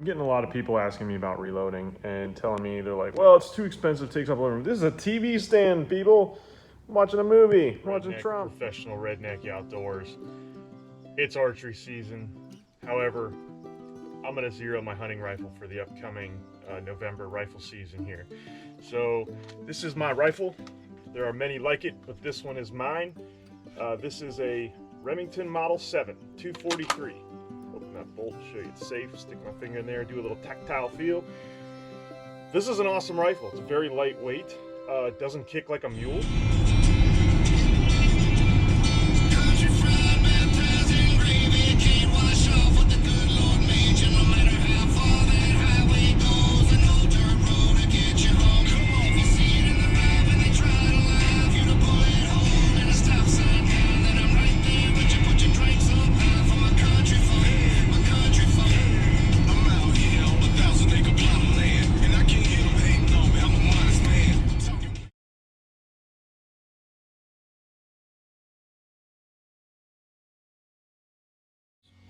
I'm getting a lot of people asking me about reloading and telling me, they're like, well, it's too expensive, takes up a lot of room. This is a TV stand, people. I'm watching a movie, watching Trump. Professional redneck outdoors. It's archery season. However, I'm gonna zero my hunting rifle for the upcoming November rifle season here. So this is my rifle. There are many like it, but this one is mine. This is a Remington Model 7, 243. Open that bolt, show you it's safe, stick my finger in there, do a little tactile feel. This is an awesome rifle. It's very lightweight. It doesn't kick like a mule.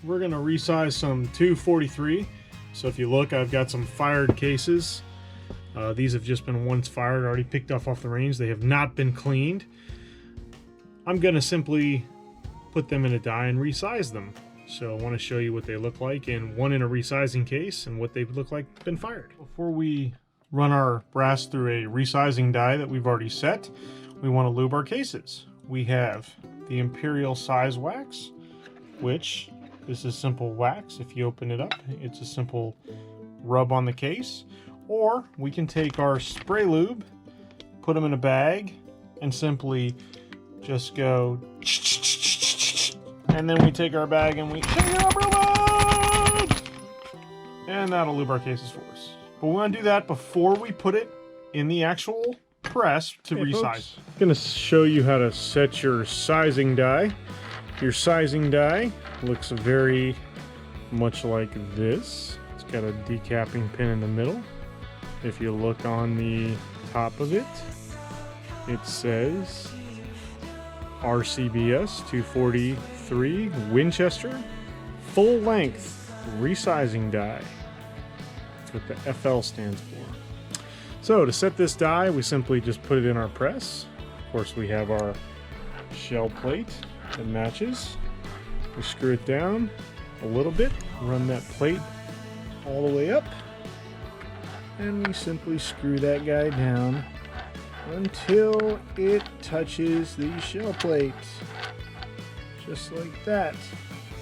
We're gonna resize some 243. So if you look, I've got some fired cases. These have just been once fired, already picked off the range. They have not been cleaned. I'm gonna simply put them in a die and resize them. So I want to show you what they look like in one in a resizing case and what they look like been fired. Before we run our brass through a resizing die that we've already set, we want to lube our cases. We have the Imperial Size Wax, which this is simple wax. If you open it up, it's a simple rub on the case. Or we can take our spray lube, put them in a bag, and simply just go, and then we take our bag and we shake it up real loud, and that'll lube our cases for us. But we want to do that before we put it in the actual press to resize. Folks, I'm going to show you how to set your sizing die. Your sizing die looks very much like this. It's got a decapping pin in the middle. If you look on the top of it, it says RCBS 243 Winchester full length resizing die. That's what the FL stands for. So to set this die, we simply just put it in our press. Of course, we have our shell plate that matches. We screw it down a little bit, run that plate all the way up, and we simply screw that guy down until it touches the shell plate, just like that.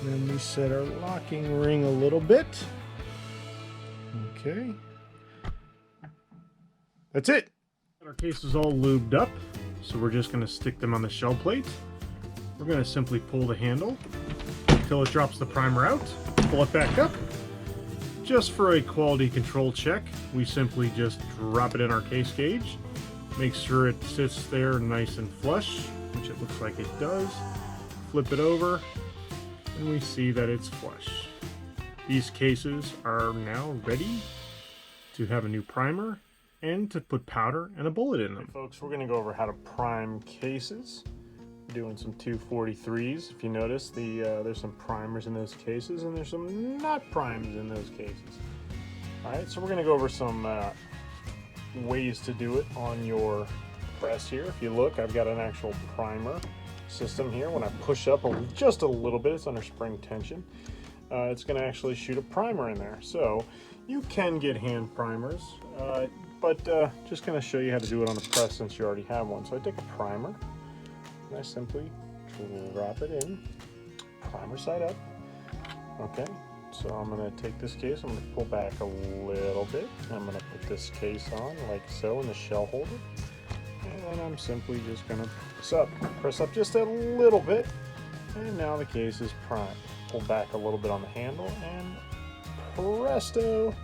And then we set our locking ring a little bit. Okay, that's it. Our case is all lubed up, so we're just going to stick them on the shell plate. We're going to simply pull the handle until it drops the primer out, pull it back up. Just for a quality control check, we simply just drop it in our case gauge, make sure it sits there nice and flush, which it looks like it does. Flip it over, and we see that it's flush. These cases are now ready to have a new primer and to put powder and a bullet in them. Hey folks, we're going to go over how to prime cases. Doing some 243s. If you notice, there's some primers in those cases and there's some not primes in those cases. Alright, so we're going to go over some ways to do it on your press here. If you look, I've got an actual primer system here. When I push up just a little bit, it's under spring tension, it's going to actually shoot a primer in there. So you can get hand primers, but just going to show you how to do it on a press since you already have one. So I take a primer, and I simply drop it in, primer side up. Okay, so I'm going to take this case, I'm going to pull back a little bit, I'm going to put this case on like so in the shell holder, and then I'm simply just going to press up just a little bit, and now the case is primed. Pull back a little bit on the handle, and presto,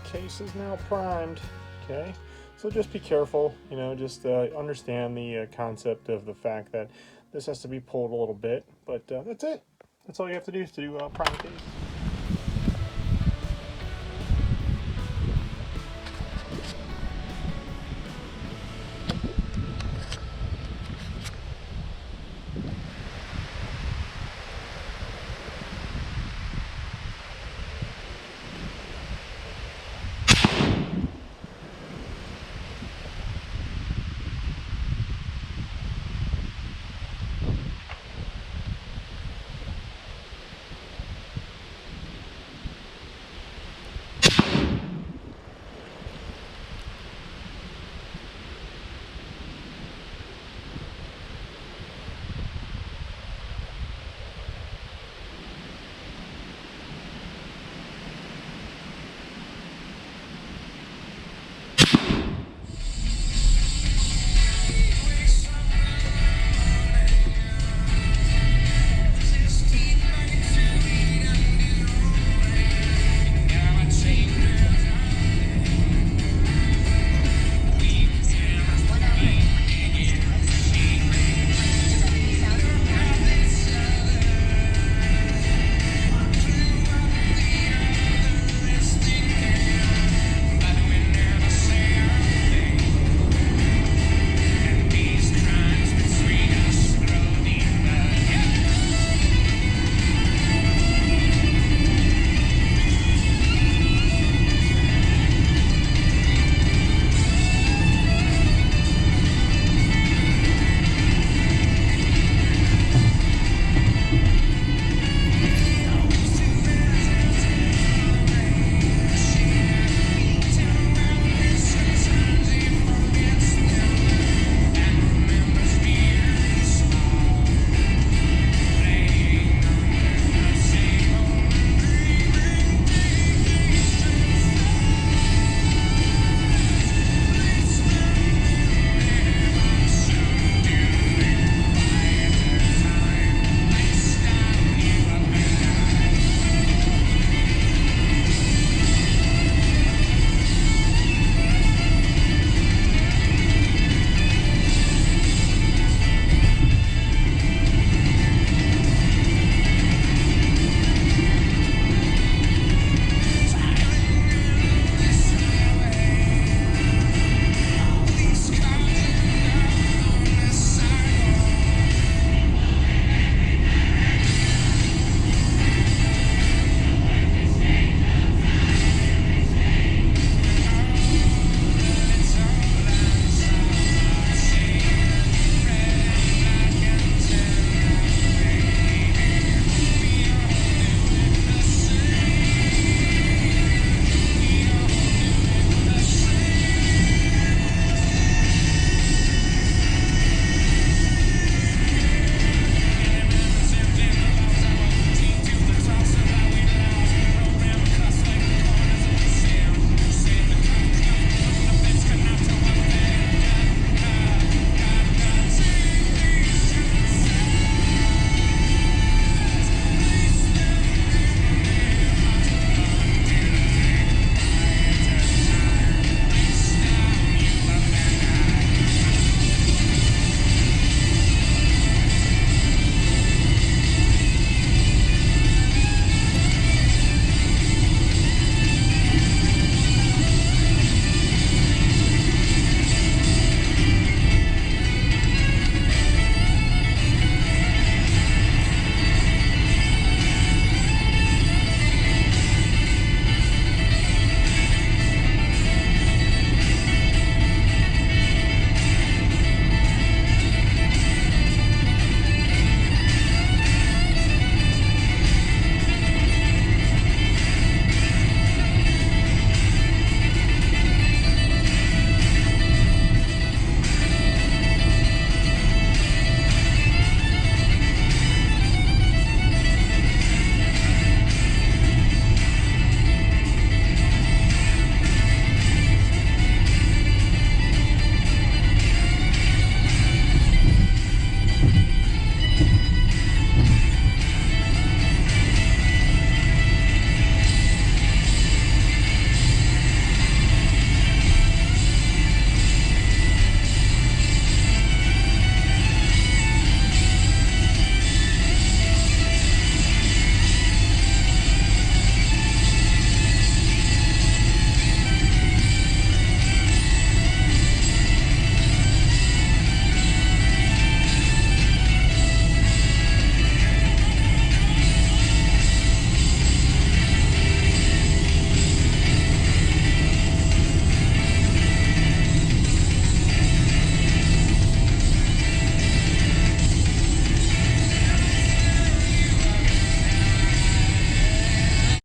case is now primed. Okay. So just be careful, you know, just understand the concept of the fact that this has to be pulled a little bit, but that's it. That's all you have to do is to prime the case.